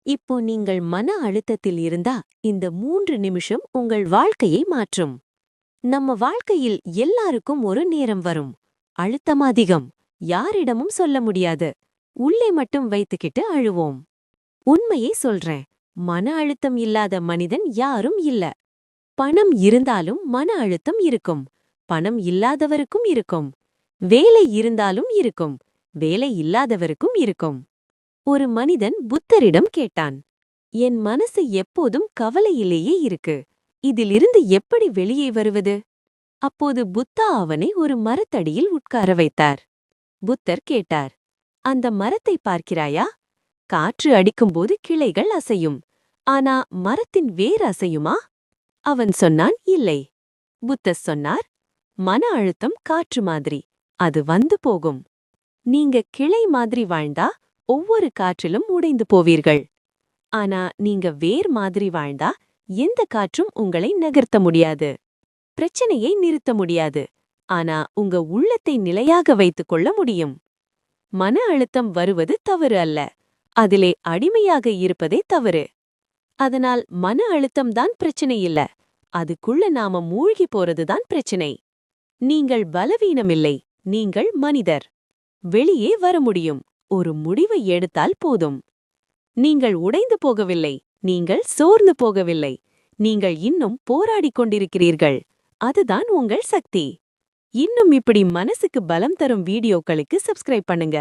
இப்போ நீங்கள் மன அழுத்தத்தில் இருந்தா இந்த 3 நிமிஷம் உங்கள் வாழ்க்கையை மாற்றும். நம்ம வாழ்க்கையில் எல்லாருக்கும் ஒரு நேரம் வரும். அழுத்தம் அதிகம், யாரிடமும் சொல்ல முடியாது. உள்ளே மட்டும் வைத்துக்கிட்டு அழுவோம். உண்மையை சொல்றேன், மன அழுத்தம் இல்லாத மனிதன் யாரும் இல்ல. பணம் இருந்தாலும் மன அழுத்தம் இருக்கும். பணம் இல்லாதவருக்கும் இருக்கும். வேலை இருந்தாலும் இருக்கும். வேலை இல்லாதவருக்கும் இருக்கும். ஒரு மனிதன் புத்தரிடம் கேட்டான், என் மனசு எப்போதும் கவலையிலேயே இருக்கு. இதிலிருந்து எப்படி வெளியே வருவது? அப்போது புத்தா அவனை ஒரு மரத்தடியில் உட்கார வைத்தார். புத்தர் கேட்டார், அந்த மரத்தை பார்க்கிறாயா? காற்று அடிக்கும்போது கிளைகள் அசையும். ஆனா மரத்தின் வேர் அசையுமா? அவன் சொன்னான், இல்லை. புத்தர் சொன்னார், மன அழுத்தம் காற்று மாதிரி. அது வந்து போகும். நீங்க கிளை மாதிரி வாழ்ந்தா ஒவ்வொரு காற்றிலும் உடைந்து போவீர்கள். ஆனா நீங்க வேர் மாதிரி வாழ்ந்தா எந்த காற்றும் உங்களை நகர்த்த முடியாது. பிரச்சனையை நிறுத்த முடியாது. ஆனா உங்க உள்ளத்தை நிலையாக வைத்துக் கொள்ள முடியும். மன அழுத்தம் வருவது தவறு அல்ல. அதிலே அடிமையாக இருப்பதே தவறு. அதனால் மன அழுத்தம்தான் பிரச்சனை இல்ல. அதுக்குள்ள நாம மூழ்கி போறதுதான் பிரச்சனை. நீங்கள் பலவீனமில்லை, நீங்கள் மனிதர். வெளியே வர முடியும். ஒரு முடிவை எடுத்தால் போதும். நீங்கள் உடைந்து போகவில்லை, நீங்கள் சோர்ந்து போகவில்லை. நீங்கள் இன்னும் போராடிக் கொண்டிருக்கிறீர்கள். அதுதான் உங்கள் சக்தி. இன்னும் இப்படி மனசுக்கு பலம் தரும் வீடியோக்களுக்கு சப்ஸ்கிரைப் பண்ணுங்க.